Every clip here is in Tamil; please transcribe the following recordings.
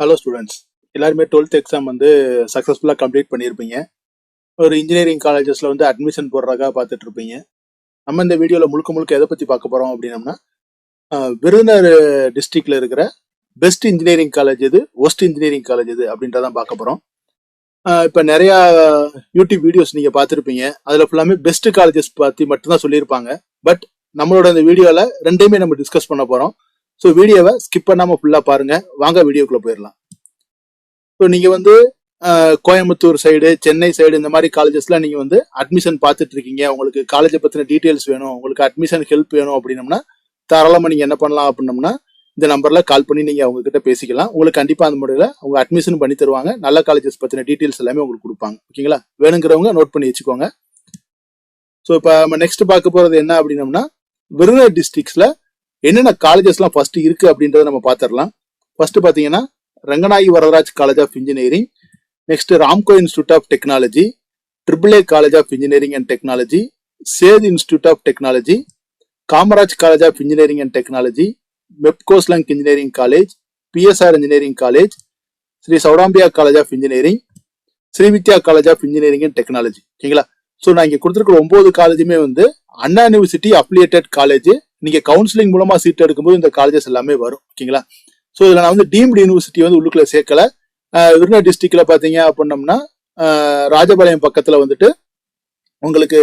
ஹலோ ஸ்டூடெண்ட்ஸ், எல்லாருமே 12th எக்ஸாம் சக்ஸஸ்ஃபுல்லாக கம்ப்ளீட் பண்ணியிருப்பீங்க. ஒரு இன்ஜினியரிங் காலேஜஸில் அட்மிஷன் போடுறதுக்காக பார்த்துட்டு இருப்பீங்க. நம்ம இந்த வீடியோவில் முழுக்க முழுக்க எதை பற்றி பார்க்க போகிறோம் அப்படின்னம்னா, விருதுநகர் டிஸ்ட்ரிக்டில் இருக்கிற பெஸ்ட் இன்ஜினியரிங் காலேஜ் எது, ஒஸ்ட் இன்ஜினியரிங் காலேஜ் எது அப்படின்றதான் பார்க்க போகிறோம். இப்போ நிறையா யூடியூப் வீடியோஸ் நீங்கள் பார்த்துருப்பீங்க. அதில் ஃபுல்லாமே பெஸ்ட் காலேஜஸ் பற்றி மட்டும்தான் சொல்லியிருப்பாங்க. பட் நம்மளோட இந்த வீடியோவில் ரெண்டையுமே நம்ம டிஸ்கஸ் பண்ண போகிறோம். ஸோ வீடியோவை ஸ்கிப் பண்ணாமல் ஃபுல்லாக பாருங்கள். வாங்க வீடியோக்குள்ளே போயிடலாம். ஸோ நீங்கள் கோயம்புத்தூர் சைடு, சென்னை சைடு இந்த மாதிரி காலேஜஸ்லாம் நீங்கள் அட்மிஷன் பார்த்துட்டு இருக்கீங்க. உங்களுக்கு காலேஜை பற்றின டீட்டெயில்ஸ் வேணும், உங்களுக்கு அட்மிஷன் ஹெல்ப் வேணும் அப்படின்னம்னா தாராளமாக நீங்கள் என்ன பண்ணலாம் அப்படின்னம்னா இந்த நம்பரில் கால் பண்ணி நீங்கள் அவங்ககிட்ட பேசிக்கலாம். உங்களுக்கு கண்டிப்பாக அந்த முறையில் அவங்க அட்மிஷன் பண்ணி தருவாங்க. நல்ல காலேஜஸ் பற்றின டீட்டெயில்ஸ் எல்லாமே உங்களுக்கு கொடுப்பாங்க. ஓகேங்களா? வேணுங்கிறவங்க நோட் பண்ணி வச்சுக்கோங்க. ஸோ இப்போ நம்ம நெக்ஸ்ட் பார்க்க போகிறது என்ன அப்படின்னம்னா, விருதுநகர் டிஸ்ட்ரிக்ட்ஸில் என்னென்ன காலேஜஸ்லாம் ஃபர்ஸ்ட் இருக்கு அப்படின்றத நம்ம பார்த்துடலாம். ஃபர்ஸ்ட் பார்த்தீங்கன்னா Ranganayaki Varadaraj college of engineering, next Ramco institute of technology, triple A college of engineering and technology, Sethu institute of technology, Kamaraj college of engineering and technology, Mepco Schlenk engineering college, PSR engineering college, Sri Sowdambika college of engineering, Srividya college of engineering and technology. ஓகேங்களா? ஸோ நான் இங்கே கொடுத்துருக்கிற 9 காலேஜுமே அண்ணா யூனிவர்சிட்டி அஃபிலியேட்டட் காலேஜ். நீங்க கவுன்சிலிங் மூலமா சீட் எடுக்கும்போது இந்த காலேஜஸ் எல்லாமே வரும். ஓகேங்களா? ஸோ இதுல நான் டீம்டு யூனிவர்சிட்டி உள்ளுக்குள்ள சேர்க்கல. விருதுநகர் டிஸ்ட்ரிக்ட்ல பாத்தீங்க அப்படின்னம்னா ராஜபாளையம் பக்கத்துல உங்களுக்கு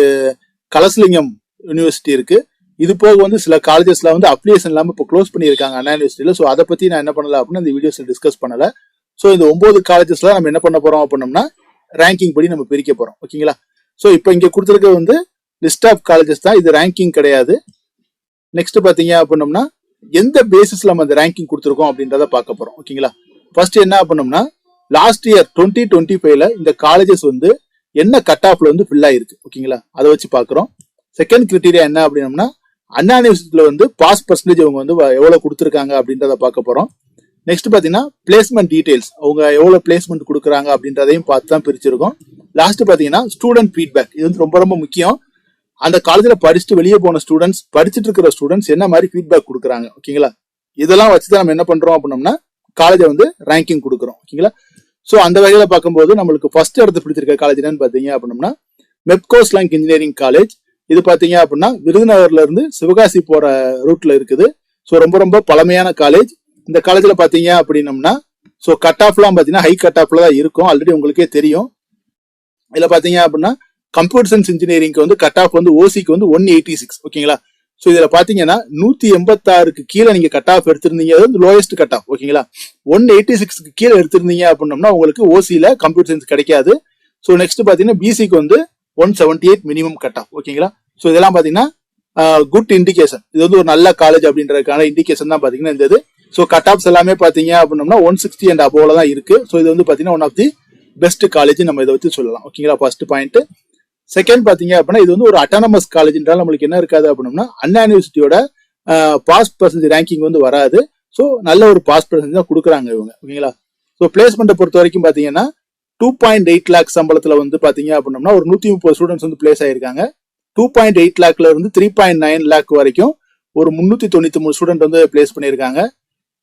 கலசலிங்கம் யூனிவர்சிட்டி இருக்கு. இது போக சில காலேஜஸ்ல அப்ளிகேஷன் இல்லாம இப்போ க்ளோஸ் பண்ணியிருக்காங்க அண்ணா யூனிவர்சிட்டியில. ஸோ அதை பத்தி நான் என்ன பண்ணல அப்படின்னா இந்த வீடியோஸ்ல டிஸ்கஸ் பண்ணல. ஸோ இந்த 9 காலேஜஸ்ல நம்ம என்ன பண்ண போறோம் அப்படின்னம்னா ரேங்கிங் படி நம்ம பிரிக்க போறோம். ஓகேங்களா? ஸோ இப்போ இங்க கொடுத்துருக்க லிஸ்ட் ஆஃப் காலேஜஸ் தான், இது ரேங்கிங் கிடையாது. நெக்ஸ்ட் பாத்தீங்க அப்படின்னம்னா எந்த பேசிஸ்ல நம்ம அந்த ரேங்கிங் கொடுத்துருக்கோம் அப்படின்றத பார்க்க போறோம். ஓகேங்களா? ஃபர்ஸ்ட் என்ன பண்ணோம்னா லாஸ்ட் இயர் 2025ல இந்த காலேஜஸ் என்ன கட் ஆஃப்ல ஃபில் ஆயிருக்கு. ஓகேங்களா? அதை வச்சு பாக்குறோம். செகண்ட் கிரைட்டீரியா என்ன அப்படின்னம்னா அண்ணா யூனிவர்சிட்டியில பாஸ் பர்சன்டேஜ் அவங்க எவ்வளவு கொடுத்துருக்காங்க அப்படின்றத பார்க்க போறோம். நெக்ஸ்ட் பாத்தீங்கன்னா பிளேஸ்மெண்ட் டீடைல்ஸ், அவங்க எவ்வளவு பிளேஸ்மெண்ட் கொடுக்குறாங்க அப்படின்றதையும் பார்த்து தான் பிரிச்சிருக்கோம். லாஸ்ட் பாத்தீங்கன்னா ஸ்டூடெண்ட் ஃபீட்பேக், இது ரொம்ப ரொம்ப முக்கியம். அந்த காலேஜ்ல படிச்சுட்டு வெளியே போன ஸ்டூடெண்ட்ஸ், படிச்சுட்டு இருக்கிற ஸ்டூடெண்ட்ஸ் என்ன மாதிரி ஃபீட்பேக் கொடுக்குறாங்க. ஓகேங்களா? இதெல்லாம் வச்சுதான் நம்ம என்ன பண்றோம் அப்படின்னம்னா காலேஜை ரேங்கிங் கொடுக்குறோம். ஓகேங்களா? ஸோ அந்த வகையில பார்க்கும்போது நம்மளுக்கு ஃபர்ஸ்ட் இடத்து பிடிச்சிருக்க காலேஜ் என்னன்னு பாத்தீங்க அப்படின்னம்னா மெப்கோஸ்லங் இன்ஜினியரிங் காலேஜ். இது பாத்தீங்க அப்படின்னா விருதுநகர்ல இருந்து சிவகாசி போற ரூட்ல இருக்குது. ஸோ ரொம்ப ரொம்ப பழமையான காலேஜ். இந்த காலேஜ்ல பாத்தீங்க அப்படின்னம்னா ஸோ கட் ஆஃப்லாம் பாத்தீங்கன்னா ஹை கட் ஆஃப்ல தான் இருக்கும். ஆல்ரெடி உங்களுக்கே தெரியும். இதுல பாத்தீங்க அப்படின்னா கம்ப்யூட்டர் சயின்ஸ் இன்ஜினியரிங்க்கு கட் ஆஃப் ஓசிக்கு 186. ஓகேங்களா? ஸோ இதுல பாத்தீங்கன்னா 186க்கு கீழே நீங்க கட் ஆஃப் எடுத்திருந்தீங்க, அது லோயஸ்ட் கட் ஆஃப். ஓகேங்களா? 186க்கு கீழே எடுத்திருந்தீங்க அப்படின்னம்னா உங்களுக்கு ஓசியில கம்ப்யூட்டர் சயின்ஸ் கிடைக்காது. ஸோ நெக்ஸ்ட் பாத்தீங்கன்னா பிசிக்கு 178 மினிமம் கட் ஆஃப். ஓகேங்களா? ஸோ இதெல்லாம் பாத்தீங்கன்னா குட் இண்டிகேஷன். இது ஒரு நல்ல காலேஜ் அப்படின்றதுக்கான இண்டிகேஷன் தான் பாத்தீங்கன்னா இந்த இது. ஸோ கட் ஆஃப்ஸ் எல்லாமே பாத்தீங்க அப்படின்னம்னா 160 அண்ட் அபோவ்ல தான் இருக்கு. ஸோ இது பாத்தீங்கன்னா one of the best college நம்ம இதை வச்சு சொல்லலாம். ஓகேங்களா? First point. செகண்ட் பாத்தீங்க அப்படின்னா இது ஒரு அட்டானமஸ் காலேஜ்ன்றால நம்மளுக்கு என்ன இருக்காது அப்படின்னா அண்ணா யூனிவர்சிட்டியோட பாஸ் பர்சன்டேஜ் ரேங்கிங் வராது. ஸோ நல்ல ஒரு பாஸ் பர்சன்டேஜ் தான் கொடுக்குறாங்க இவங்க. ஓகேங்களா? ஸோ பிளேஸ்மெண்ட்டை பொறுத்த வரைக்கும் பாத்தீங்கன்னா 2.8 லேக் சம்பளத்துல பாத்தீங்க அப்படின்னா ஒரு 130 ஸ்டூடெண்ட்ஸ் பிளேஸ் ஆயிருக்காங்க. 2.8 லேக்ல இருந்து 3.9 லேக் வரைக்கும் ஒரு 393 ஸ்டூடெண்ட் பிளேஸ் பண்ணியிருக்காங்க.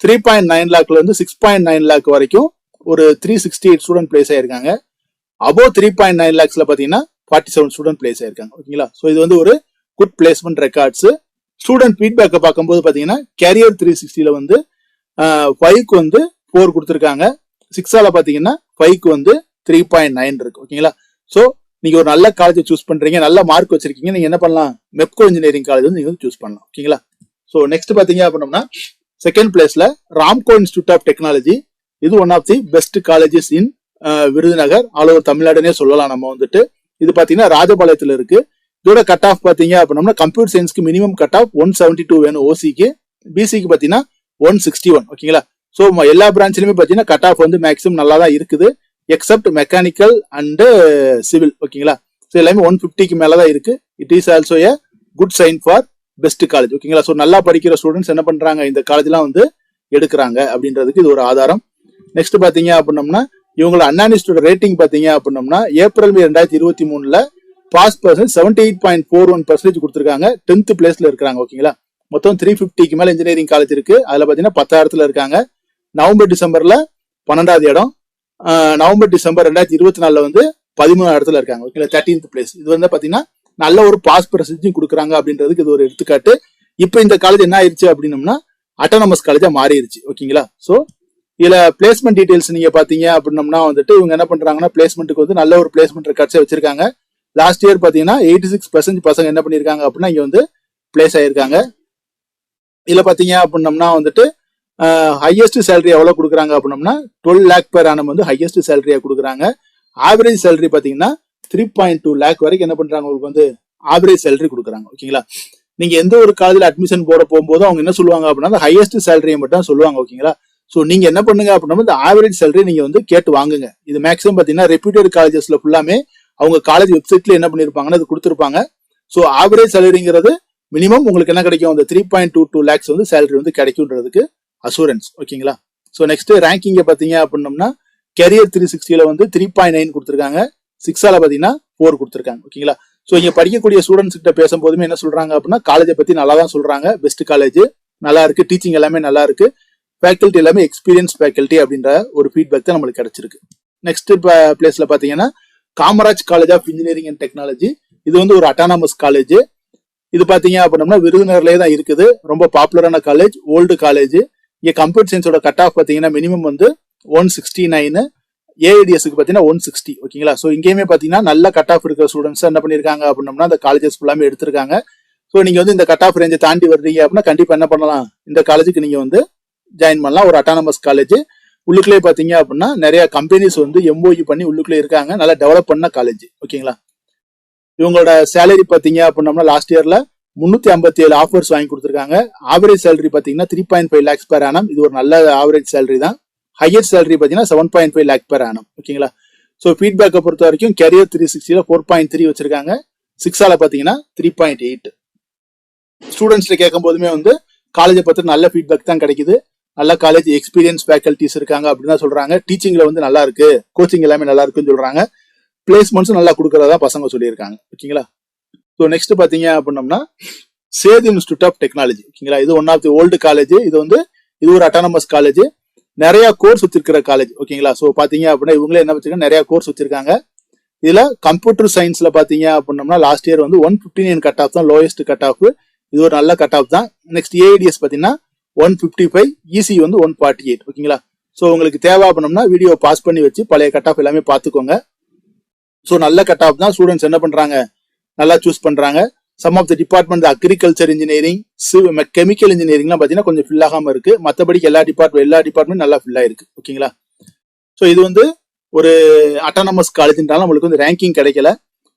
3.9 லேக்ல இருந்து 6.9 லேக் வரைக்கும் ஒரு 368 ஸ்டூடெண்ட் பிளேஸ் ஆயிருக்காங்க. அபோவ் 3.9 லேக்ஸ்ல பாத்தீங்கன்னா 47 ஸ்டூடெண்ட் பிளேஸ் ஆயிருக்காங்க. ஓகேங்களா? ஸோ இது ஒரு குட் பிளேஸ்மெண்ட் ரெக்கார்ட்ஸ். ஸ்டூடெண்ட் ஃபீட்பேக்கை பார்க்கும்போது பாத்தீங்கன்னா கேரியர் 360ல 5க்கு 4 கொடுத்துருக்காங்க. 6ஆல பாத்தீங்கன்னா 5க்கு 3.9 இருக்கு. ஓகேங்களா? ஸோ நீங்க ஒரு நல்ல காலேஜ் சூஸ் பண்றீங்க, நல்ல மார்க் வச்சிருக்கீங்க, நீங்க என்ன பண்ணலாம், மெப்கோ இன்ஜினியரிங் காலேஜ் நீங்க சூஸ் பண்ணலாம். ஓகேங்களா? ஸோ நெக்ஸ்ட் பாத்தீங்க அப்படின்னா செகண்ட் பிளேஸ்ல ராம்கோ இன்ஸ்டியூட் ஆஃப் டெக்னாலஜி. இது one of the best colleges in Virudhunagar, all over தமிழ்நாடுனே சொல்லலாம். நம்ம இது பாத்தீங்கன்னா ராஜபாளையத்துல இருக்கு. இதோட கட் ஆஃப் பாத்தீங்க அப்படின்னா கம்ப்யூட்டர் சயின்ஸ்க்கு மினிமம் கட் ஆஃப் 172 வேணும் ஓசிக்கு. பிசிக்கு பாத்தீங்கன்னா 161. ஓகேங்களா? ஸோ எல்லா பிரான்ச்லயுமே பாத்தீங்கன்னா கட் ஆஃப் மேக்ஸிமம் நல்லா தான் இருக்குது, எக்ஸப்ட் மெக்கானிக்கல் அண்ட் சிவில். ஓகேங்களா? ஸோ எல்லாமே 150க்கு மேலதான் இருக்கு. It is also a good sign for best college. ஓகேங்களா? ஸோ நல்லா படிக்கிற ஸ்டூடெண்ட்ஸ் என்ன பண்றாங்க, இந்த காலேஜ்லாம் எடுக்கிறாங்க அப்படின்றதுக்கு இது ஒரு ஆதாரம். நெக்ஸ்ட் பாத்தீங்க அப்படின்னம்னா இவங்களோட அண்ணா யூனிவர்சிட்டியோட ரேட்டிங் பாத்தீங்க அப்படின்னம்னா ஏப்ரல் 2023ல பாஸ் பர்சன்ட் 78.41% கொடுத்துருக்காங்க. 10th பிளேஸ்ல இருக்காங்க. ஓகேங்களா? மொத்தம் 350க்கு மேல இன்ஜினியரிங் காலேஜ் இருக்கு. அதுல பாத்தீங்கன்னா 10,000ல இருக்காங்க. நவம்பர் டிசம்பர்ல 12வது இடம். நவம்பர் டிசம்பர் 2024 வந்து 13வது இடத்துல இருக்காங்க. ஓகேங்களா, 13th பிளேஸ். இது வந்து பாத்தீங்கன்னா நல்ல ஒரு பாஸ் பெர்சன்டேஜ் கொடுக்குறாங்க அப்படின்றதுக்கு இது ஒரு எடுத்துக்காட்டு. இப்போ இந்த காலேஜ் என்ன ஆயிருச்சு அப்படின்னம்னா அட்டானமஸ் காலேஜா மாறிடுச்சு. ஓகேங்களா, சோ இதுல பிளேஸ்மெண்ட் டீடைல்ஸ் நீங்க பாத்தீங்க அப்படின்னம்னா வந்துட்டு இவங்க என்ன பண்றாங்கன்னா பிளேஸ்மெண்ட்டுக்கு வந்து நல்ல ஒரு பிளேஸ்மெண்ட் ரெக்கார்ட்ஸை வச்சிருக்காங்க. லாஸ்ட் இயர் பாத்தீங்கன்னா 86% பசங்க என்ன பண்ணிருக்காங்க அப்படின்னா இங்க வந்து பிளேஸ் ஆயிருக்காங்க. இதுல பாத்தீங்க அப்படின்னம்னா வந்துட்டு ஹையஸ்ட் சேலரி எவ்வளவு கொடுக்குறாங்க அப்படின்னம்னா 12 lakh per annum வந்து ஹையஸ்ட் சேலரியா கொடுக்குறாங்க. ஆவரேஜ் சேலரி பாத்தீங்கன்னா 3.2 lakh வரைக்கும் என்ன பண்றாங்க உங்களுக்கு வந்து ஆவரேஜ் சேலரி கொடுக்குறாங்க. ஓகேங்களா, நீங்க எந்த ஒரு காலேஜ்ல அட்மிஷன் போட போகும்போது அவங்க என்ன சொல்லுவாங்க அப்படின்னா ஹையஸ்ட் சேலரியை மட்டும் சொல்லுவாங்க. ஓகேங்களா, சோ நீங்க என்ன பண்ணுங்க அப்படின்னா இந்த ஆவரேஜ் சேலரி நீங்க வந்து கேட்டு வாங்குங்க. இது மேக்ஸிமம் பாத்தீங்கன்னா ரெப்யூட்டட் காலேஜஸ்ல ஃபுல்லாமே அவங்க காலேஜ் வெப்சைட்ல என்ன பண்ணிருப்பாங்கன்னா அது கொடுத்துருப்பாங்க. சோ ஆவரேஜ் சேலரிங்கிறது மினிமம் உங்களுக்கு என்ன கிடைக்கும், அந்த 3.22 lakhs வந்து சேலரி வந்து கிடைக்கும்ன்றதுக்கு அசூரன்ஸ். ஓகேங்களா, சோ நெக்ஸ்ட் ரேங்கிங்க பாத்தீங்க அப்படின்னம்னா கேரியர் 360ல வந்து 3.9 கொடுத்துருக்காங்க. 6ஆல பாத்தீங்கன்னா 4 கொடுத்துருக்காங்க. ஓகேங்களா, சோ இங்க படிக்கக்கூடிய ஸ்டூடெண்ட்ஸ் கிட்ட பேசும்போதுமே என்ன சொல்றாங்க அப்படின்னா காலேஜை பத்தி நல்லா தான் சொல்றாங்க. பெஸ்ட் காலேஜ், நல்லா இருக்கு, டீச்சிங் எல்லாமே நல்லா இருக்கு, ஃபேக்கல்டி எல்லாமே எக்ஸ்பீரியன்ஸ் ஃபேக்கல்டி அப்படின்ற ஒரு ஃபீட்பேக் தான் நம்மளுக்கு கிடைச்சிருக்கு. நெக்ஸ்ட் பிளேஸ்ல பாத்தீங்கன்னா Kamaraj college of engineering and technology. இது வந்து ஒரு அட்டானமஸ் காலேஜ். இது பாத்தீங்க அப்படின்னா விருதுநகர்லயே தான் இருக்குது. ரொம்ப பாப்புலரான காலேஜ், ஓல்டு காலேஜ். இங்க கம்ப்யூட்டர் சயின்ஸோட கட் ஆஃப் பாத்தீங்கன்னா மினிமம் வந்து 169, ஏஐடிஎஸ்க்கு பாத்தீங்கன்னா 160. ஓகேங்களா, சோ இங்கேயுமே பாத்தீங்கன்னா நல்ல கட் ஆஃப் இருக்கிற ஸ்டூடெண்ட்ஸ் என்ன பண்ணிருக்காங்க அப்படின்னா அந்த காலேஜஸ் ஃபுல்லாமே எடுத்திருக்காங்க. சோ நீங்க வந்து இந்த கட் ஆஃப் ரேஞ்சை தாண்டி வர்றீங்க அப்படின்னா கண்டிப்பா என்ன பண்ணலாம், இந்த காலேஜுக்கு நீங்க வந்து ஜாயின் பண்ணலாம். ஒரு அட்டானமஸ் காலேஜ். உள்ளுக்குள்ளே பாத்தீங்க அப்படின்னா நிறைய கம்பெனிஸ் வந்து எம்ஓஇ பண்ணி உள்ளுக்குள்ளே இருக்காங்க. நல்லா டெவலப் பண்ண காலேஜ். ஓகேங்களா, இவங்களோட சேலரி பாத்தீங்க அப்படின்னா லாஸ்ட் இயர்ல 357 ஆஃபர்ஸ் வாங்கி கொடுத்துருக்காங்க. ஆவரேஜ் சேலரி பாத்தீங்கன்னா 3.5 lakhs per annum. இது ஒரு நல்ல ஆவரேஜ் சேலரி தான். ஹையஸ்ட் சேலரி பாத்தீங்கன்னா 7.5 lakh per annum. ஓகேங்களா, சோ ஃபீட்பேக்கை பொறுத்த வரைக்கும் கேரியர் 360ல 4.3 வச்சிருக்காங்க. 6ஆல பாத்தீங்கன்னா 3.8. ஸ்டூடெண்ட்ஸ்ல கேட்கும் போதுமே வந்து காலேஜை பத்தி நல்ல ஃபீட்பேக் தான் கிடைக்குது. நல்ல காலேஜ், எக்ஸ்பீரியன்ஸ் ஃபேக்கல்டிஸ் இருக்காங்க அப்படின்னு சொல்றாங்க. டீச்சிங்ல வந்து நல்லா இருக்கு, கோச்சிங் எல்லாமே நல்லா இருக்குன்னு சொல்றாங்க. பிளேஸ்மெண்ட்ஸும் நல்லா கொடுக்கறதா பசங்க சொல்லியிருக்காங்க. ஓகேங்களா, ஸோ நெக்ஸ்ட் பாத்தீங்க அப்படின்னம்னா சேது இன்ஸ்டியூட் ஆஃப் டெக்னாலஜி. ஓகேங்களா, இது one of the old college. இது ஒரு அட்டானமஸ் காலேஜ். நிறைய கோர்ஸ் வச்சிருக்கிற காலேஜ். ஓகேங்களா, சோ பாத்தீங்க அப்படின்னா இவங்களே என்ன வச்சிருக்காங்க, நிறைய கோர்ஸ் வச்சிருக்காங்க. இதுல கம்ப்யூட்டர் சயின்ஸ்ல பாத்தீங்க அப்படின்னம்னா லாஸ்ட் இயர் வந்து 159 கட் ஆஃப் தான் லோயஸ்ட் கட் ஆஃப். இது ஒரு நல்ல கட் ஆஃப் தான். நெக்ஸ்ட் ஏஐடிஎஸ் பாத்தீங்கன்னா 155, இசி வந்து 148. ஓகேங்களா, சோ உங்களுக்கு தேவை அப்படின்னா வீடியோ பாஸ் பண்ணி வச்சு பழைய கட் ஆஃப் எல்லாமே பாத்துக்கோங்க. சோ நல்ல கட் ஆஃப் தான். ஸ்டூடெண்ட்ஸ் என்ன பண்றாங்க, நல்லா சூஸ் பண்றாங்க. Some of the department agriculture engineering, chemical இன்ஜினியரிங்லாம் பாத்தீங்கன்னா கொஞ்சம் ஃபில் ஆகாம இருக்கு. மற்றபடிக்கு எல்லா டிபார்ட்மெண்ட் நல்லா ஃபில் ஆயிருக்கு. ஓகேங்களா, சோ இது வந்து ஒரு அட்டானமஸ் காலேஜ்னால நம்மளுக்கு வந்து ரேங்கிங் கிடைக்கல.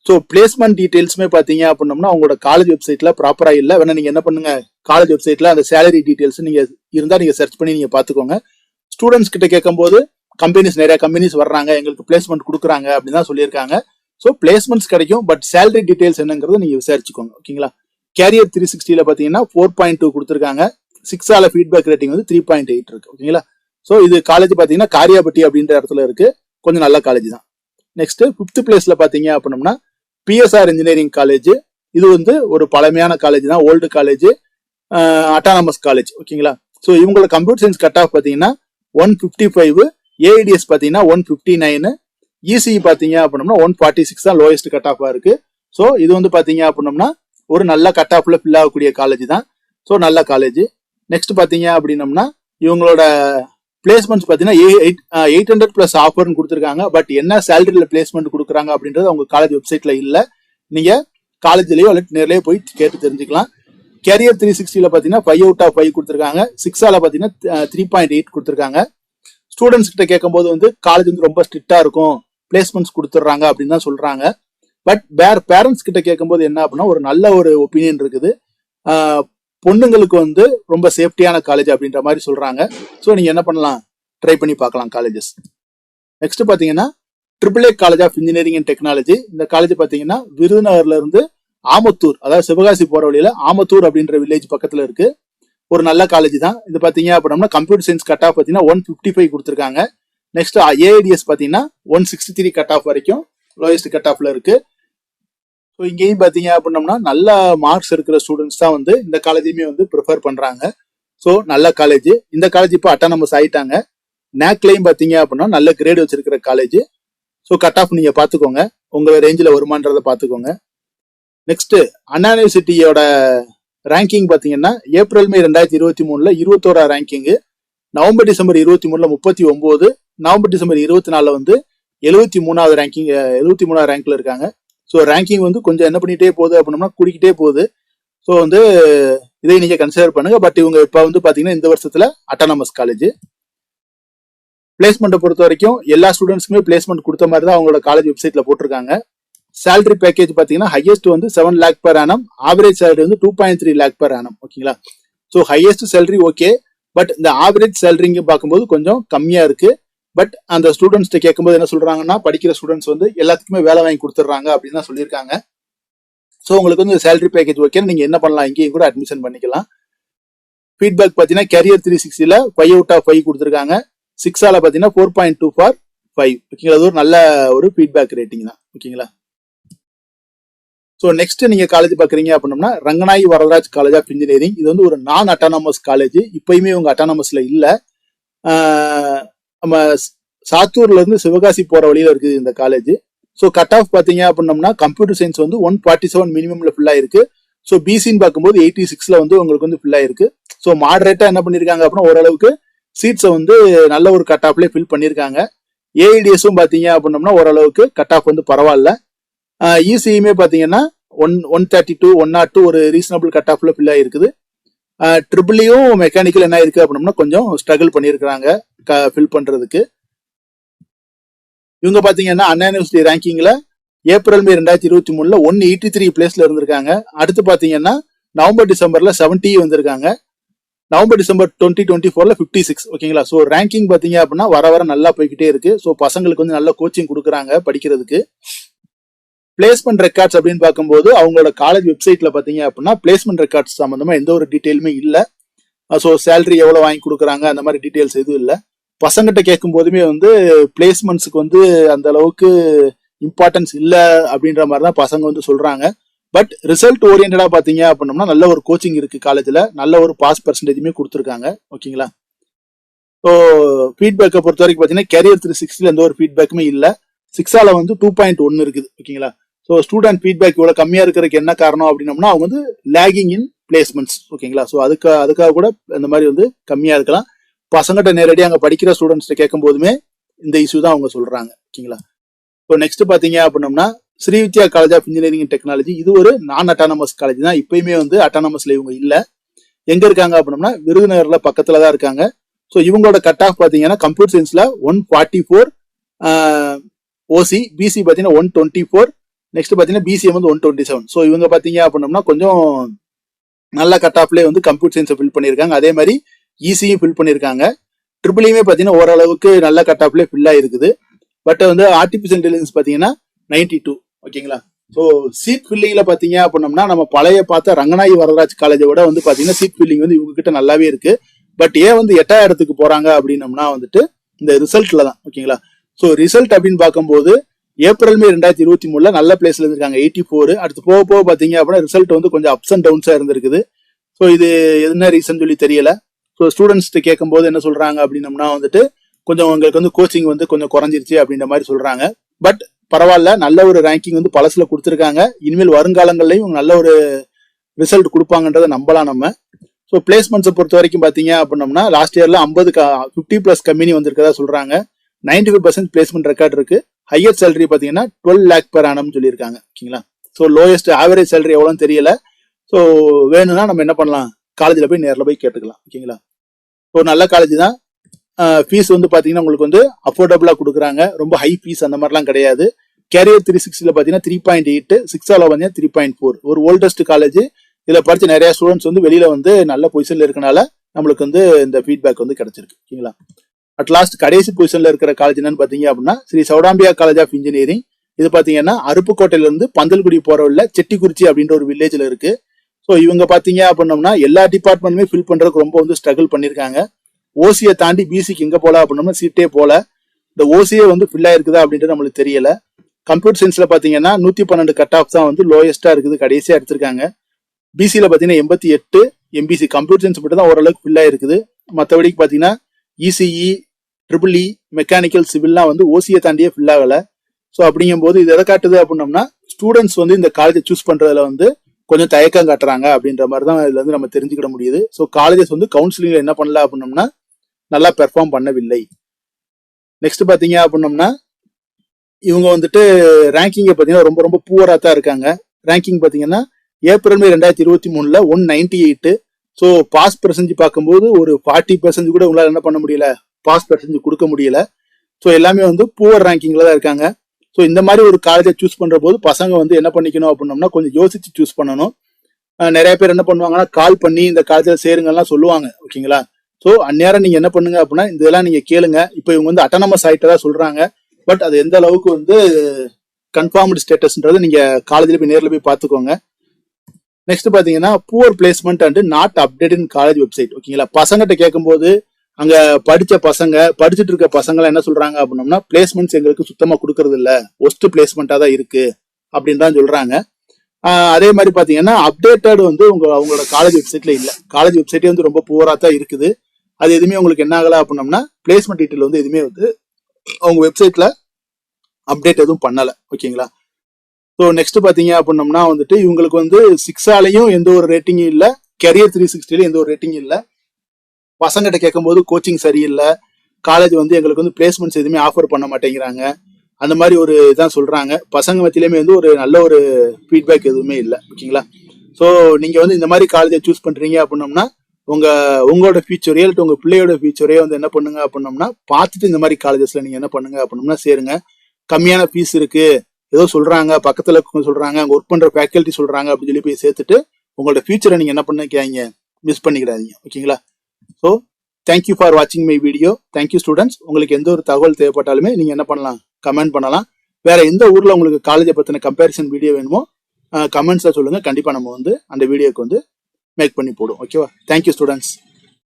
ஸோ பிளேஸ்மெண்ட் டீடைல்ஸுமே பாத்தீங்க அப்படின்னம்னா அவங்களோட காலேஜ் வெப்சைட்ல ப்ராப்பரா இல்ல. வேணா நீங்க என்ன பண்ணுங்க, காலேஜ் வெப்சைட்ல அந்த சேலரி டீடைல்ஸ் நீங்க இருந்தா நீங்க சர்ச் பண்ணி நீங்க பாத்துக்கோங்க. ஸ்டூடெண்ட்ஸ் கிட்ட கேட்கும் போது நிறைய கம்பெனிஸ் வர்றாங்க, எங்களுக்கு பிளேஸ்மெண்ட் கொடுக்குறாங்க அப்படின்னு தான் சொல்லியிருக்காங்க. ஸோ பிளேஸ்மெண்ட்ஸ் கிடைக்கும், பட் சேலரி டீடைல்ஸ் என்னங்கிறத நீங்க விசாரிச்சுக்கோங்க. ஓகேங்களா, கேரியர் 360ல பாத்தீங்கன்னா 4.2 கொடுத்துருக்காங்க. 6ஆல ஃபீட்பேக் ரேட்டிங் வந்து 3.8 இருக்கு. ஓகேங்களா, ஸோ இது காலேஜ் பாத்தீங்கன்னா காரியாபட்டி அப்படின்ற இடத்துல இருக்கு. கொஞ்சம் நல்ல காலேஜ் தான். நெக்ஸ்ட் 5th பிளேஸ்ல பாத்தீங்க அப்படின்னா பிஎஸ்ஆர் இன்ஜினியரிங் காலேஜ். இது வந்து ஒரு பழமையான காலேஜ் தான், ஓல்டு காலேஜ், அட்டானமஸ் காலேஜ். ஓகேங்களா, ஸோ இவங்களோட கம்ப்யூட்டர் சயின்ஸ் கட் ஆஃப் பாத்தீங்கன்னா 155, ஏஐடிஎஸ் பாத்தீங்கன்னா 159, இசி பாத்தீங்க அப்படின்னா 146 தான் லோயஸ்ட் கட் ஆஃபா இருக்கு. ஸோ இது வந்து பாத்தீங்க அப்படின்னா ஒரு நல்ல கட் ஆஃப்ல ஃபில் ஆகக்கூடிய காலேஜ் தான். ஸோ நல்ல காலேஜ். நெக்ஸ்ட் பாத்தீங்க அப்படின்னம்னா இவங்களோட பிளேஸ்மெண்ட்ஸ் பாத்தீங்கன்னா 800+ ஆஃபர்னு கொடுத்துருக்காங்க. பட் என்ன சேலரியில பிளேஸ்மெண்ட் கொடுக்குறாங்க அப்படின்றது அவங்க காலேஜ் வெப்சைட்ல இல்ல. நீங்க காலேஜ்லயோ அல்லது நேர்லயோ போய் கேட்டு தெரிஞ்சுக்கலாம். கேரியர் 360ல பாத்தீங்கன்னா 5 out of 5 கொடுத்துருக்காங்க. 6ஆல பாத்தீங்கன்னா 3.8 கொடுத்துருக்காங்க. ஸ்டூடெண்ட்ஸ் கிட்ட கேட்கும் போது வந்து காலேஜ் வந்து ரொம்ப ஸ்ட்ரிக்டா இருக்கும், பிளேஸ்மெண்ட்ஸ் கொடுத்துட்றாங்க அப்படின்னு தான் சொல்றாங்க. பட் பேரண்ட்ஸ் கிட்ட கேட்கும்போது என்ன அப்படின்னா ஒரு நல்ல ஒரு ஒப்பீனியன் இருக்குது. பொண்ணுங்களுக்கு வந்து ரொம்ப சேஃப்டியான காலேஜ் அப்படின்ற மாதிரி சொல்றாங்க. ஸோ நீங்க என்ன பண்ணலாம், ட்ரை பண்ணி பார்க்கலாம் காலேஜஸ். நெக்ஸ்ட் பாத்தீங்கன்னா AAA college of engineering and technology. இந்த காலேஜ் பாத்தீங்கன்னா விருதுநகர்ல இருந்து ஆமத்தூர், அதாவது சிவகாசி போற வழியில ஆமத்தூர் அப்படின்ற வில்லேஜ் பக்கத்துல இருக்கு. ஒரு நல்ல காலேஜ் தான். இது பாத்தீங்க அப்படின்னா கம்ப்யூட்டர் சயின்ஸ் கட் ஆஃப் பாத்தீங்கன்னா 155 கொடுத்துருக்காங்க. நெக்ஸ்ட் ஏஐடிஎஸ் பாத்தீங்கன்னா 163 கட் ஆஃப் வரைக்கும் லோயஸ்ட் கட் ஆஃப்ல இருக்கு. ஸோ இங்கேயும் பாத்தீங்க அப்படின்னம்னா நல்ல மார்க்ஸ் இருக்கிற ஸ்டூடெண்ட்ஸ் தான் வந்து இந்த காலேஜையுமே வந்து ப்ரிஃபர் பண்றாங்க. ஸோ நல்ல காலேஜ். இந்த காலேஜ் இப்போ அட்டானமஸ் ஆயிட்டாங்க. நேக்லையும் பாத்தீங்க அப்படின்னா நல்ல கிரேட் வச்சிருக்கிற காலேஜ். ஸோ கட் ஆஃப் நீங்க பாத்துக்கோங்க, உங்க ரேஞ்சில் வருமானதை பாத்துக்கோங்க. நெக்ஸ்ட் அண்ணா யூனிவர்சிட்டியோட ரேங்கிங் பாத்தீங்கன்னா April May 2023 21 ranking, November December 23 39, November December 24 வந்து 73வது ரேங்கிங், 73வது ரேங்க்ல இருக்காங்க. ஸோ ரேங்கிங் வந்து கொஞ்சம் என்ன பண்ணிட்டே போகுது அப்படின்னா கூடிக்கிட்டே போகுது. ஸோ வந்து இதை நீங்க கன்சிடர் பண்ணுங்க. பட் இவங்க இப்ப வந்து பாத்தீங்கன்னா இந்த வருஷத்துல அட்டானமஸ் காலேஜ். பிளேஸ்மெண்ட்டை பொறுத்த வரைக்கும் எல்லா ஸ்டூடெண்ட்ஸ்க்குமே பிளேஸ்மெண்ட் கொடுத்த மாதிரி தான் அவங்களோட காலேஜ் வெப்சைட்ல போட்டிருக்காங்க. சேலரி பேக்கேஜ் பாத்தீங்கன்னா ஹையஸ்ட் வந்து 7 lakh per annum, average salary வந்து 2.3 lakh per annum. ஓகேங்களா? So highest salary okay, but இந்த ஆவரேஜ் சேலரிங்க பார்க்கும்போது கொஞ்சம் கம்மியா இருக்கு. பட் அந்த ஸ்டூடெண்ட்ஸ் கேட்கும்போது என்ன சொல்றாங்கன்னா, படிக்கிற ஸ்டூடெண்ட்ஸ் வந்து எல்லாத்துக்குமே வேலை வாங்கி கொடுத்துட்றாங்க அப்படின்னு தான் சொல்லியிருக்காங்க. ஸோ உங்களுக்கு வந்து சேலரி பேக்கேஜ் ஓகே, நீங்க என்ன பண்ணலாம், இங்கேயும் கூட அட்மிஷன் பண்ணிக்கலாம். ஃபீட்பேக் பார்த்தீங்கன்னா கேரியர் 360ல 5 out of 5 கொடுத்துருக்காங்க. 6ஆல பார்த்தீங்கன்னா 4.2 for 5. ஓகேங்களா? அது ஒரு நல்ல ஒரு ஃபீட்பேக் ரேட்டிங் தான். ஓகேங்களா? ஸோ நெக்ஸ்ட் நீங்க காலேஜ் பாக்குறீங்க அப்படின்னா Ranganayaki Varadaraj college of engineering. இது வந்து ஒரு நான் அட்டானமஸ் காலேஜ், இப்பயுமே உங்க அட்டானமஸ்ல இல்ல. நம்ம சாத்தூர்ல இருந்து சிவகாசி போற வழியில இருக்குது இந்த காலேஜ். ஸோ கட் ஆஃப் பாத்தீங்க அப்படின்னம்னா கம்ப்யூட்டர் சயின்ஸ் வந்து 147 மினிமம்ல ஃபில் ஆயிருக்கு. ஸோ பிசின்னு பார்க்கும்போது 86ல வந்து உங்களுக்கு வந்து ஃபில் ஆயிருக்கு. ஸோ மாடரேட்டா என்ன பண்ணிருக்காங்க அப்படின்னா ஓரளவுக்கு சீட்ஸை வந்து நல்ல ஒரு கட் ஆஃப்லேயே ஃபில் பண்ணியிருக்காங்க. ஏஐடிஎஸும் பாத்தீங்க அப்படின்னம்னா ஓரளவுக்கு கட் ஆஃப் வந்து பரவாயில்ல. இசியுமே பாத்தீங்கன்னா 132 102 ஒரு ரீசனபிள் கட் ஆஃப்ல ஃபில் ஆயிருக்குது. ட்ரிபிளியும் மெக்கானிக்கல் என்ன இருக்கு அப்படின்னா கொஞ்சம் ஸ்ட்ரகிள் பண்ணியிருக்கிறாங்க ஃபில் பண்றதுக்கு. இவங்க பாத்தீங்கன்னா அண்ணா யூனிவர்சிட்டி ரேங்கிங்ல ஏப்ரல் மே 2023 183 பிளேஸ்ல இருந்திருக்காங்க. அடுத்து பாத்தீங்கன்னா நவம்பர் டிசம்பர்ல 70 வந்திருக்காங்க. November December 2024 56. ஓகேங்களா? ஸோ ரேங்கிங் பாத்தீங்க அப்படின்னா வர வர நல்லா போய்கிட்டே இருக்கு. ஸோ பசங்களுக்கு வந்து நல்ல கோச்சிங் கொடுக்குறாங்க படிக்கிறதுக்கு. பிளேஸ்மெண்ட் ரெக்கார்ட்ஸ் அப்படின்னு பார்க்கும்போது அவங்களோட காலேஜ் வெப்சைட்ல பாத்தீங்க அப்படின்னா பிளேஸ்மெண்ட் ரெக்கார்ட்ஸ் சம்பந்தமா எந்த ஒரு டீட்டெயிலுமே இல்ல. ஸோ சேலரி எவ்வளவு வாங்கி கொடுக்குறாங்க அந்த மாதிரி டீட்டெயில்ஸ் எதுவும் இல்லை. பசங்கிட்ட கேட்கும் போதுமே வந்து பிளேஸ்மெண்ட்ஸுக்கு வந்து அந்த அளவுக்கு இம்பார்ட்டன்ஸ் இல்ல அப்படின்ற மாதிரி தான் பசங்க வந்து சொல்றாங்க. பட் ரிசல்ட் ஓரியன்டா பாத்தீங்க அப்படின்னா நல்ல ஒரு கோச்சிங் இருக்கு காலேஜ்ல, நல்ல ஒரு பாஸ் பெர்சன்டேஜுமே கொடுத்துருக்காங்க. ஓகேங்களா? ஸோ ஃபீட்பேக்கை பொறுத்த வரைக்கும் பாத்தீங்கன்னா கேரியர் 360ல எந்த ஒரு ஃபீட்பேக்குமே இல்ல. 6ஆல வந்து 2.1 இருக்குது. ஓகேங்களா? ஸோ ஸ்டூடெண்ட் ஃபீட்பேக் இவ்வளவு கம்மியா இருக்கிறதுக்கு என்ன காரணம் அப்படின்னம்னா அவங்க வந்து லேகிங் இன் பிளேஸ்மெண்ட்ஸ். ஓகேங்களா? ஸோ அதுக்காக கூட இந்த மாதிரி வந்து கம்மியா இருக்கலாம். பசங்கிட்ட நேரடியாக அங்க படிக்கிற ஸ்டூடெண்ட்ஸ் கேட்கும் போதுமே இந்த இஷ்யூ தான் அவங்க சொல்றாங்க. ஓகேங்களா? இப்போ நெக்ஸ்ட் பாத்தீங்க அப்படின்னம்னா Sri Vidya college of engineering and technology. இது ஒரு நான் அட்டானமஸ் காலேஜ் தான், இப்பயுமே வந்து அட்டானமஸ்ல இவங்க இல்ல. எங்க இருக்காங்க அப்படின்னா விருதுநகர்ல பக்கத்துல தான் இருக்காங்க. ஸோ இவங்களோட கட் ஆஃப் பாத்தீங்கன்னா கம்ப்யூட்டர் சயின்ஸ்ல 144, ஓசி பிசி பாத்தீங்கன்னா 124, நெக்ஸ்ட் பாத்தீங்கன்னா பிசிஎம் வந்து 127. ஸோ இவங்க பாத்தீங்க அப்படின்னம்னா கொஞ்சம் நல்ல கட் ஆஃப்லேயே வந்து கம்ப்யூட்டர் சயின்ஸை ஃபில் பண்ணியிருக்காங்க. அதே மாதிரி ஈஸியும் ஃபில் பண்ணியிருக்காங்க. ட்ரிபிளியுமே பாத்தீங்கன்னா ஓரளவுக்கு நல்ல கட் ஆஃப்லேயே ஃபில் ஆயிருக்குது. பட் வந்து ஆர்டிபிஷியல் இன்டெலிஜென்ஸ் பாத்தீங்கன்னா 92. ஓகேங்களா? ஸோ சீட் ஃபில்லிங்ல பாத்தீங்க அப்படின்னம்னா நம்ம பழைய பார்த்த ரங்கநாயகி வரதராஜ் காலேஜை விட வந்து பாத்தீங்கன்னா சீட் ஃபில்லிங் வந்து இவங்க கிட்ட நல்லாவே இருக்கு. பட் ஏன் வந்து 8,000க்கு போறாங்க அப்படின்னம்னா வந்துட்டு இந்த ரிசல்ட்ல தான். ஓகேங்களா? ஸோ ரிசல்ட் அப்படின்னு பார்க்கும்போது ஏப்ரல் மே 2023 நல்ல பிளேஸ்ல இருந்திருக்காங்க 84. அடுத்து போக போக பாத்தீங்க அப்படின்னா ரிசல்ட் வந்து கொஞ்சம் அப்ஸ் அண்ட் டவுன்ஸா இருந்திருக்குது. ஸோ இது என்ன ரீசன் சொல்லி தெரியல. ஸோ ஸ்டூடெண்ட்ஸ் கேட்கும் போது என்ன சொல்றாங்க அப்படின்னம்னா வந்துட்டு கொஞ்சம் உங்களுக்கு வந்து கோச்சிங் வந்து கொஞ்சம் குறைஞ்சிருச்சு அப்படின்ற மாதிரி சொல்றாங்க. பட் பரவாயில்ல, நல்ல ஒரு ரேங்கிங் வந்து பழசுல கொடுத்துருக்காங்க. இனிமேல் வருங்காலங்கள்லயும் நல்ல ஒரு ரிசல்ட் கொடுப்பாங்கன்றதை நம்பலாம் நம்ம. ஸோ பிளேஸ்மெண்ட்ஸை பொறுத்த வரைக்கும் பாத்தீங்க அப்படின்னம்னா லாஸ்ட் இயர்ல 50+ கம்பெனி வந்திருக்கதா சொல்றாங்க. 95% பிளேஸ்மெண்ட் ரெக்கார்ட் இருக்கு. ஹையர் சேலரி பாத்தீங்கன்னா 12 lakh per annum சொல்லியிருக்காங்க. ஓகேங்களா? ஸோ லோயஸ்ட் ஆவரேஜ் சேலரி எவ்வளோன்னு தெரியல. ஸோ வேணும்னா நம்ம என்ன பண்ணலாம், காலேஜில் போய் நேரில் போய் கேட்டுக்கலாம். ஓகேங்களா? ஒரு நல்ல காலேஜ் தான். ஃபீஸ் வந்து பாத்தீங்கன்னா உங்களுக்கு வந்து அஃபோர்டபுளா கொடுக்குறாங்க, ரொம்ப ஹை ஃபீஸ் அந்த மாதிரிலாம் கிடையாது. கேரியர் 360ல பாத்தீங்கன்னா 3.8, 6ஆல பாத்தீங்கன்னா 3.4. ஒரு ஓல்டஸ்ட் காலேஜ். இதுல படிச்ச நிறைய ஸ்டூடெண்ட்ஸ் வந்து வெளியில வந்து நல்ல பொசிஷன்ல இருக்கனால நம்மளுக்கு வந்து இந்த ஃபீட்பேக் வந்து கிடைச்சிருக்கு. ஓகேங்களா? அட் லாஸ்ட் கடைசி பொசிஷன்ல இருக்கிற காலேஜ் என்னன்னு பாத்தீங்க அப்படின்னா Sri Sowdambika college of engineering. இது பாத்தீங்கன்னா அருப்புக்கோட்டையில இருந்து பந்தல்குடி போற உள்ள செட்டிக்குறிச்சி அப்படின்ற ஒரு வில்லேஜ்ல இருக்கு. ஸோ இவங்க பாத்தீங்க அப்படின்னம்னா எல்லா டிபார்ட்மெண்ட்டுமே ஃபில் பண்றதுக்கு ரொம்ப வந்து ஸ்ட்ரகிள் பண்ணிருக்காங்க. ஓசியை தாண்டி பிசிக்கு எங்க போல அப்படின்னா சீட்டே போல. இந்த ஓசியே வந்து ஃபில் ஆயிருக்குதா அப்படின்றது நம்மளுக்கு தெரியல. கம்ப்யூட்டர் சயின்ஸ்ல பாத்தீங்கன்னா 112 கட் ஆஃப் தான் வந்து லோயஸ்டா இருக்குது, கடைசியா எடுத்திருக்காங்க. பிசில பாத்தீங்கன்னா 88, எம்பிசி கம்ப்யூட்டர் சயின்ஸ் மட்டும் தான் ஓரளவுக்கு ஃபில் ஆயிருக்குது. மற்றபடிக்கு பாத்தீங்கன்னா இசிஇ, ட்ரிபிள் இ, மெக்கானிக்கல், சிவில்லாம் வந்து ஓசியை தாண்டியே ஃபில் ஆகலை. ஸோ அப்படிங்கும்போது இது எதை காட்டுது அப்படின்னம்னா ஸ்டூடெண்ட்ஸ் வந்து இந்த காலேஜை சூஸ் பண்றதுல வந்து கொஞ்சம் தயக்கம் காட்டுறாங்க அப்படின்ற மாதிரி தான் இதுல இருந்து நம்ம தெரிஞ்சுக்கிட முடியுது. ஸோ காலேஜஸ் வந்து கவுன்சிலிங்ல என்ன பண்ணல அப்படின்னம்னா நல்லா பெர்ஃபார்ம் பண்ணவில்லை. நெக்ஸ்ட் பாத்தீங்க அப்படின்னம்னா இவங்க வந்துட்டு ரேங்கிங்கை பார்த்தீங்கன்னா ரொம்ப ரொம்ப பூவரா தான் இருக்காங்க. ரேங்கிங் பார்த்தீங்கன்னா April May 2023 198. So pass percentage பார்க்கும்போது ஒரு 40% கூட உங்களால் என்ன பண்ண முடியல, பாஸ் பெர்சன்டேஜ் கொடுக்க முடியல. ஸோ எல்லாமே வந்து புவர் ரேங்கிங்ல தான் இருக்காங்க. ஸோ இந்த மாதிரி ஒரு காலேஜை சூஸ் பண்ற போது பசங்க வந்து என்ன பண்ணிக்கணும் அப்படின்னம்னா கொஞ்சம் யோசிச்சு சூஸ் பண்ணணும். நிறைய பேர் என்ன பண்ணுவாங்கன்னா கால் பண்ணி இந்த காலேஜில் சேருங்கலாம் சொல்லுவாங்க. ஓகேங்களா? ஸோ அந்நேரம் நீங்க என்ன பண்ணுங்க அப்படின்னா இதெல்லாம் நீங்க கேளுங்க. இப்போ இவங்க வந்து அட்டானமஸ் ஆயிட்டதா சொல்றாங்க. பட் அது எந்த அளவுக்கு வந்து கன்ஃபார்ம்டு ஸ்டேட்டஸ்ன்றது நீங்க காலேஜில் போய் நேரில் போய் பார்த்துக்கோங்க. நெக்ஸ்ட் பாத்தீங்கன்னா poor placement and not update in college website. ஓகேங்களா? பசங்கிட்ட கேட்கும்போது அங்க படிச்சுட்டு இருக்க பசங்க என்ன சொல்றாங்க அப்படின்னம்னா பிளேஸ்மெண்ட்ஸ் எங்களுக்கு சுத்தமா கொடுக்கறது இல்ல, ஒஸ்ட் பிளேஸ்மெண்டா தான் இருக்கு அப்படின்னு தான் சொல்றாங்க. அதே மாதிரி பாத்தீங்கன்னா அப்டேட்டட் வந்து அவங்களோட காலேஜ் வெப்சைட்ல இல்ல. காலேஜ் வெப்சைட்டே வந்து ரொம்ப புவரா தான் இருக்குது. அது எதுவுமே உங்களுக்கு என்ன ஆகல அப்படின்னம்னா பிளேஸ்மெண்ட் டீட்டெயில் வந்து எதுவுமே வந்து அவங்க வெப்சைட்ல அப்டேட் எதுவும் பண்ணல. ஓகேங்களா? ஸோ நெக்ஸ்ட் பாத்தீங்க அப்படின்னம்னா வந்துட்டு இவங்களுக்கு வந்து 6ஆலையும் எந்த ஒரு ரேட்டிங்கும் இல்ல, கெரியர் 360 எந்த ஒரு ரேட்டிங்கும் இல்ல. பசங்கிட்ட கேட்கும்போது கோச்சிங் சரியில்லை, காலேஜ் வந்து எங்களுக்கு வந்து பிளேஸ்மெண்ட்ஸ் எதுவுமே ஆஃபர் பண்ண மாட்டேங்கிறாங்க, அந்த மாதிரி ஒரு இதான் சொல்றாங்க. பசங்க மத்தியிலுமே வந்து ஒரு நல்ல ஒரு ஃபீட்பேக் எதுவுமே இல்லை. ஓகேங்களா? ஸோ நீங்க வந்து இந்த மாதிரி காலேஜை சூஸ் பண்றீங்க அப்படின்னம்னா உங்களோட ஃபியூச்சரே இல்லை உங்க பிள்ளையோட ஃபியூச்சரே வந்து என்ன பண்ணுங்க அப்படின்னம்னா பார்த்துட்டு இந்த மாதிரி காலேஜஸ்ல நீங்க என்ன பண்ணுங்க அப்படின்னம்னா சேருங்க. கம்மியான ஃபீஸ் இருக்கு, ஏதோ சொல்றாங்க, பக்கத்துல சொல்றாங்க, அங்க ஒர்க் பண்ற ஃபேக்கல்ட்டி சொல்றாங்க அப்படின்னு சொல்லி போய் சேர்த்துட்டு உங்களோட ஃபியூச்சரை நீங்க என்ன பண்ணிக்காதீங்க, மிஸ் பண்ணிக்கிறாதீங்க. ஓகேங்களா? ஸோ தேங்க்யூ ஃபார் வாட்சிங் மை வீடியோ. Thank you students. உங்களுக்கு எந்த ஒரு தகவல் தேவைப்பட்டாலுமே நீங்க என்ன பண்ணலாம், கமெண்ட் பண்ணலாம். வேற எந்த ஊர்ல உங்களுக்கு காலேஜை பத்தின கம்பேரிசன் வீடியோ வேணுமோ கமெண்ட்ஸ்ல சொல்லுங்க. கண்டிப்பா நம்ம வந்து அந்த வீடியோக்கு வந்து மேக் பண்ணி போடுவோம். ஓகேவா? Thank you students.